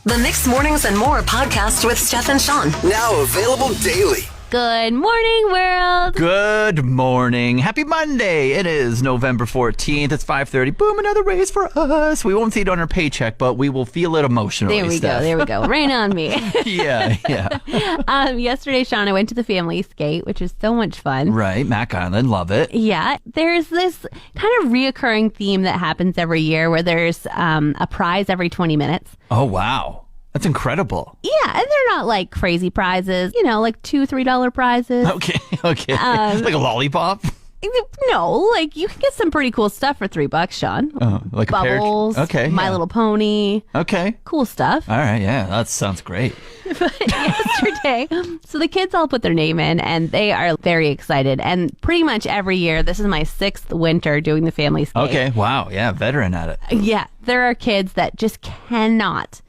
The Mixed Mornings and More podcast with Steph and Shawn. Now available daily. Good morning, world. Good morning. Happy Monday. It is November 14th. It's 5:30. Boom, another raise for us. We won't see it on our paycheck, but we will feel it emotionally. There we go. Rain on me. Yeah. Yesterday, Shawn, I went to the family skate, which was so much fun. Right. Mac Island. Love it. Yeah. There's this kind of reoccurring theme that happens every year where there's a prize every 20 minutes. Oh, wow. That's incredible. Yeah, and they're not like crazy prizes, like $2, $3 prizes. Okay. Like a lollipop? No, like you can get some pretty cool stuff for $3, Shawn. Oh, like Bubbles, My Little Pony. Okay. Cool stuff. All right, yeah, that sounds great. But yesterday, so the kids all put their name in and they are very excited. And pretty much every year, this is my 6th winter doing the family skate. Okay, wow, yeah, veteran at it. Yeah, there are kids that just cannot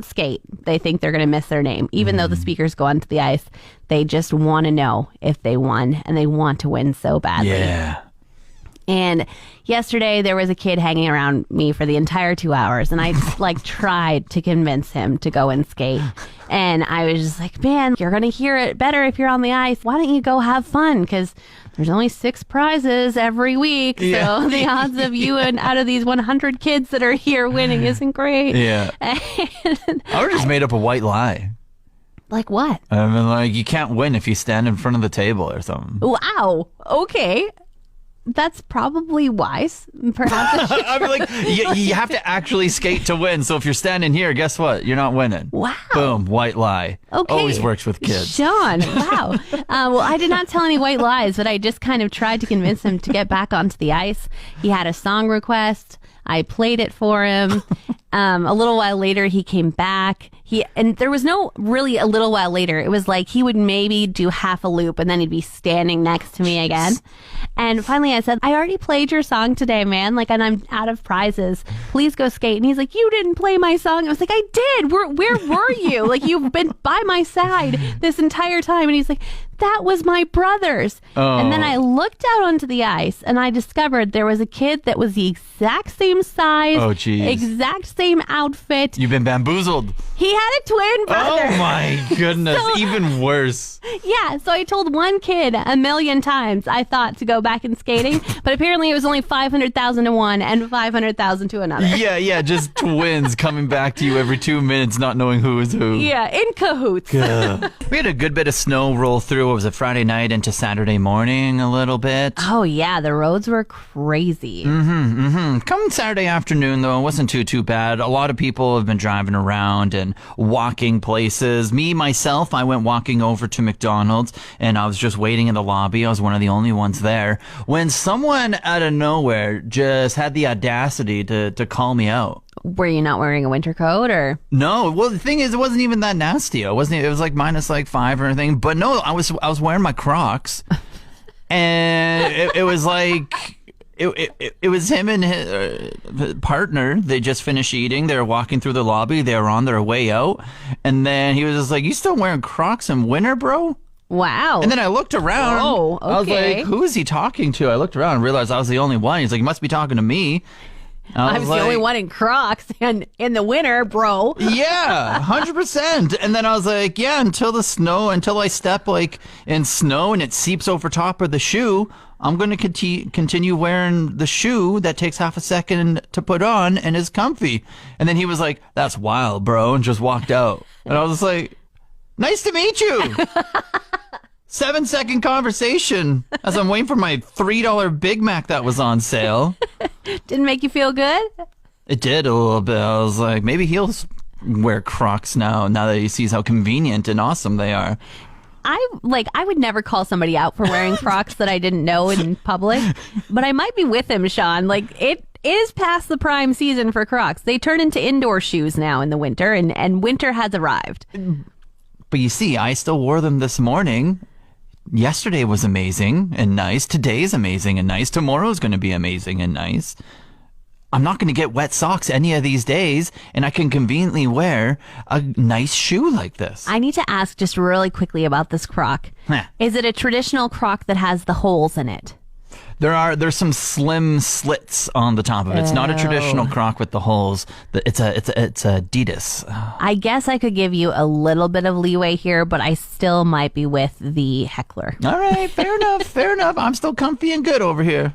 skate. They think they're going to miss their name. Even though the speakers go onto the ice, they just want to know if they won, and they want to win so badly. Yeah. And yesterday there was a kid hanging around me for the entire 2 hours, and I tried to convince him to go and skate. And I was just like, man, you're going to hear it better if you're on the ice. Why don't you go have fun? Because there's only 6 prizes every week. Yeah. So the odds of you and out of these 100 kids that are here winning isn't great. Yeah. I would just made up a white lie. Like what? I mean, like, you can't win if you stand in front of the table or something. Wow. Okay. That's probably wise. Perhaps. I mean, like, you have to actually skate to win. So if you're standing here, guess what? You're not winning. Wow. Boom. White lie. Okay. Always works with kids. Shawn, wow. Well, I did not tell any white lies, but I just kind of tried to convince him to get back onto the ice. He had a song request. I played it for him. A little while later, he came back. And there was no really a little while later. It was like he would maybe do half a loop and then he'd be standing next to me again. And finally I said, I already played your song today, man. And I'm out of prizes. Please go skate. And he's like, you didn't play my song. I was like, I did. Where were you? Like, you've been by my side this entire time. And he's like, that was my brother's. Oh. And then I looked out onto the ice and I discovered there was a kid that was the exact same size. Oh, geez. Exact same outfit. You've been bamboozled. He had a twin brother. Oh, my goodness. So- Even worse. Yeah, so I told one kid a million times I thought to go back in skating, but apparently it was only 500,000 to one and 500,000 to another. Yeah, just twins coming back to you every 2 minutes, not knowing who is who. Yeah, in cahoots. We had a good bit of snow roll through. It was a Friday night into Saturday morning a little bit. Oh, yeah, the roads were crazy. Come Saturday afternoon, though, it wasn't too bad. A lot of people have been driving around and walking places. Myself, I went walking over to McDonald's, and I was just waiting in the lobby. I was one of the only ones there when someone out of nowhere just had the audacity to call me out. Were you not wearing a winter coat or? No, well, the thing is, it wasn't even that nasty. It was like -5 or anything. But no, I was wearing my Crocs, and it was like it was him and his partner. They just finished eating. They were walking through the lobby. They were on their way out, and then he was just like, "You still wearing Crocs in winter, bro?" Wow. And then I looked around. Oh, okay. I was like, "Who is he talking to?" I looked around and realized I was the only one. He's like, "You must be talking to me." I was the only one in Crocs and in the winter, bro. Yeah, 100%. And then I was like, yeah, until I step like in snow and it seeps over top of the shoe, I'm going to continue wearing the shoe that takes half a second to put on and is comfy. And then he was like, that's wild, bro, and just walked out. And I was like, nice to meet you. 7-second conversation as I'm waiting for my $3 Big Mac that was on sale. Didn't make you feel good? It did a little bit. I was like, maybe he'll wear Crocs now that he sees how convenient and awesome they are. I would never call somebody out for wearing Crocs that I didn't know in public, but I might be with him, Shawn. Like, it is past the prime season for Crocs. They turn into indoor shoes now in the winter, and winter has arrived. But you see, I still wore them this morning. Yesterday was amazing and nice. Today's amazing and nice. Tomorrow's going to be amazing and nice. I'm not going to get wet socks any of these days, and I can conveniently wear a nice shoe like this. I need to ask just really quickly about this Croc. Is it a traditional Croc that has the holes in it? There's some slim slits on the top of it. It's not a traditional Croc with the holes. It's Adidas. I guess I could give you a little bit of leeway here, but I still might be with the heckler. All right, fair enough. Fair enough. I'm still comfy and good over here.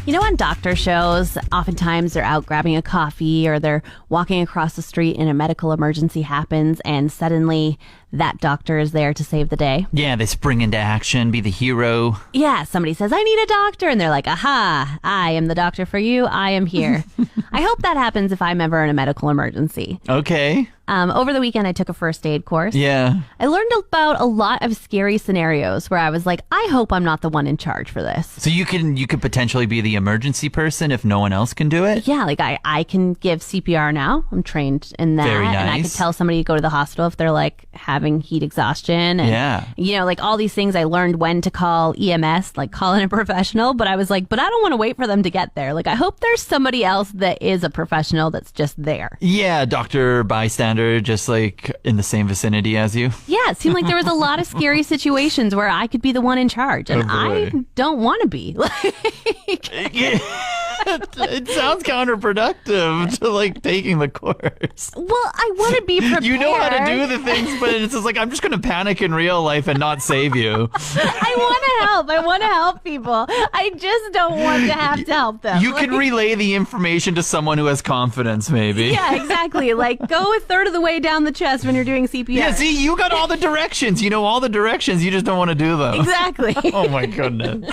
You know, on doctor shows, oftentimes they're out grabbing a coffee or they're walking across the street and a medical emergency happens and suddenly that doctor is there to save the day. Yeah, they spring into action, be the hero. Yeah, somebody says, I need a doctor. And they're like, aha, I am the doctor for you. I am here. I hope that happens if I'm ever in a medical emergency. Okay. Over the weekend, I took a first aid course. Yeah. I learned about a lot of scary scenarios where I was like, I hope I'm not the one in charge for this. So you could potentially be the emergency person if no one else can do it? Yeah, like I can give CPR now. I'm trained in that. Very nice. And I could tell somebody to go to the hospital if they're like having heat exhaustion. And, yeah. You know, like all these things I learned when to call EMS, like call in a professional. But I was like, but I don't want to wait for them to get there. Like, I hope there's somebody else that is a professional that's just there. Yeah, doctor bystander, just like in the same vicinity as you. Yeah, it seemed like there was a lot of scary situations where I could be the one in charge. And I don't want to be. It sounds counterproductive to like taking the course. Well, I want to be prepared. You know how to do the things, but it's just like, I'm just going to panic in real life and not save you. I want to help. I want to help people. I just don't want to have to help them. You can relay the information to someone who has confidence, maybe. Yeah, exactly. Like, go a third of the way down the chest when you're doing CPR. Yeah, see, you got all the directions. You know all the directions. You just don't want to do them. Exactly. Oh, my goodness.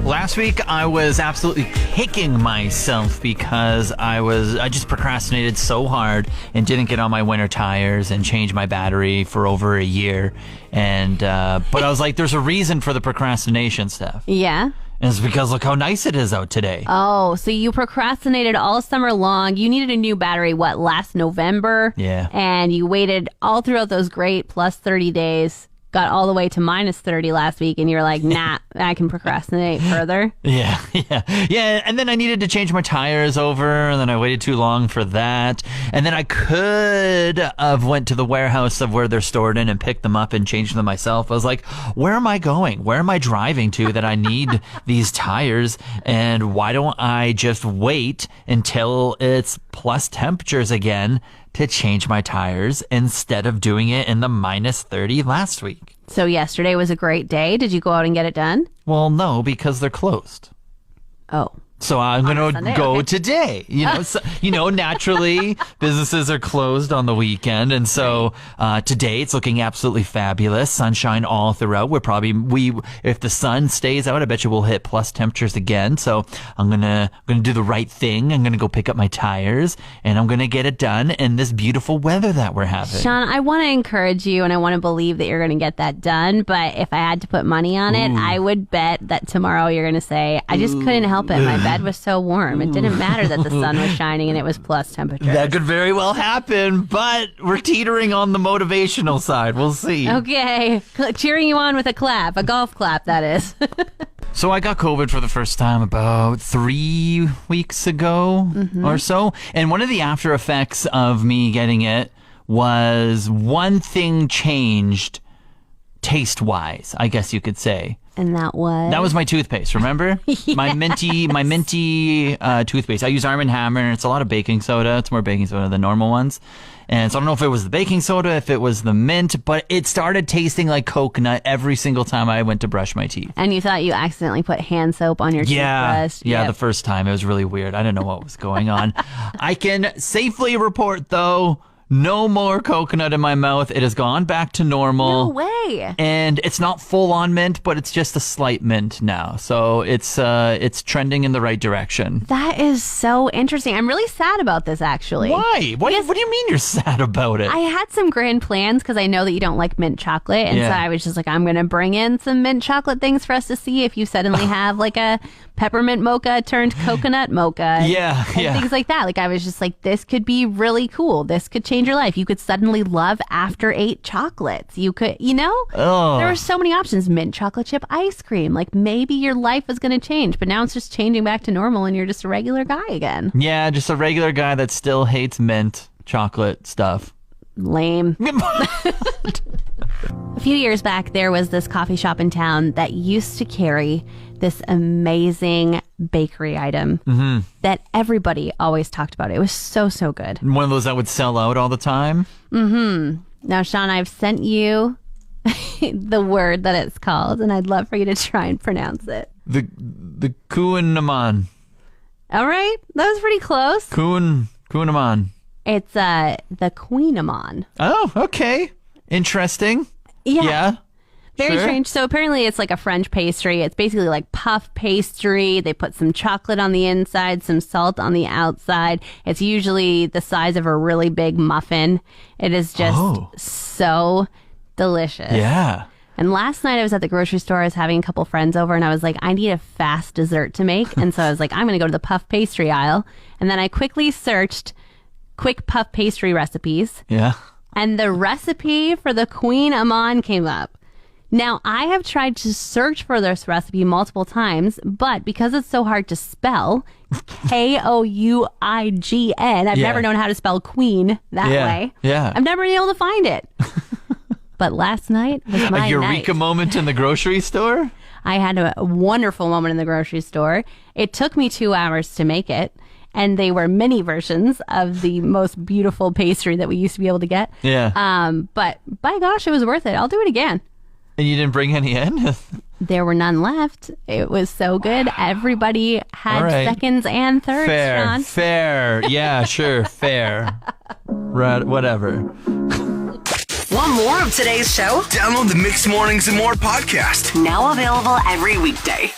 Last week, I was absolutely kicking myself because I just procrastinated so hard and didn't get on my winter tires and change my battery for over a year. And but I was like, there's a reason for the procrastination, Steph. Yeah. And it's because look how nice it is out today. Oh, so you procrastinated all summer long. You needed a new battery, last November? Yeah. And you waited all throughout those great plus 30 days. Got all the way to minus 30 last week, and you're like, nah, I can procrastinate further. Yeah. And then I needed to change my tires over, and then I waited too long for that. And then I could have went to the warehouse of where they're stored in and picked them up and changed them myself. I was like, where am I going? Where am I driving to that I need these tires? And why don't I just wait until it's plus temperatures again to change my tires instead of doing it in the minus 30 last week? So yesterday was a great day. Did you go out and get it done? Well, no, because they're closed. Oh. So I'm going to go today. Naturally, businesses are closed on the weekend. And so today it's looking absolutely fabulous. Sunshine all throughout. If the sun stays out, I bet you we'll hit plus temperatures again. So I'm going to do the right thing. I'm going to go pick up my tires and I'm going to get it done in this beautiful weather that we're having. Shawn, I want to encourage you and I want to believe that you're going to get that done. But if I had to put money on it, I would bet that tomorrow you're going to say, I just couldn't help it. My bed was so warm. It didn't matter that the sun was shining and it was plus temperature. That could very well happen, but we're teetering on the motivational side. We'll see. Okay. Cheering you on with a clap, a golf clap, that is. So I got COVID for the first time about 3 weeks ago or so. And one of the after effects of me getting it was one thing changed taste-wise, I guess you could say. And that was? That was my toothpaste, remember? Yes. My minty toothpaste. I use Arm & Hammer. It's a lot of baking soda. It's more baking soda than normal ones. And so I don't know if it was the baking soda, if it was the mint, but it started tasting like coconut every single time I went to brush my teeth. And you thought you accidentally put hand soap on your toothbrush? Yeah, the first time. It was really weird. I didn't know what was going on. I can safely report, though, no more coconut in my mouth. It has gone back to normal. No way. And it's not full on mint, but it's just a slight mint now. So it's trending in the right direction. That is so interesting. I'm really sad about this, actually. Why? What do you mean you're sad about it? I had some grand plans because I know that you don't like mint chocolate. And so I was just like, I'm going to bring in some mint chocolate things for us to see if you suddenly have like a peppermint mocha turned coconut mocha. And things like that. Like I was just like, this could be really cool. This could change your life. You could suddenly love after 8 chocolates. You could, there were so many options. Mint chocolate chip ice cream. Like maybe your life is going to change, but now it's just changing back to normal and you're just a regular guy again. Yeah, just a regular guy that still hates mint chocolate stuff. Lame. A few years back, there was this coffee shop in town that used to carry this amazing bakery item that everybody always talked about. It was so, so good. One of those that would sell out all the time? Now, Shawn, I've sent you the word that it's called, and I'd love for you to try and pronounce it. The Kuhnaman. All right. That was pretty close. Kuhnaman. It's the Queenamon. Oh, okay. Interesting. Yeah. Very Sure. strange. So apparently it's like a French pastry. It's basically like puff pastry. They put some chocolate on the inside, some salt on the outside. It's usually the size of a really big muffin. It is just so delicious. Yeah. And last night I was at the grocery store. I was having a couple friends over and I was like, I need a fast dessert to make. And so I was like, I'm going to go to the puff pastry aisle. And then I quickly searched quick puff pastry recipes. Yeah. And the recipe for the Queen Amon came up. Now, I have tried to search for this recipe multiple times, but because it's so hard to spell, Kouign, I've never known how to spell queen that way. Yeah. I've never been able to find it. But last night was my A eureka night. moment in the grocery store? I had a wonderful moment in the grocery store. It took me 2 hours to make it. And they were mini versions of the most beautiful pastry that we used to be able to get. Yeah. But by gosh, it was worth it. I'll do it again. And you didn't bring any in? There were none left. It was so good. Everybody had seconds and thirds, Shawn. Fair. Yeah, sure. Fair. Right, whatever. Want more of today's show? Download the Mixed Mornings and More podcast. Now available every weekday.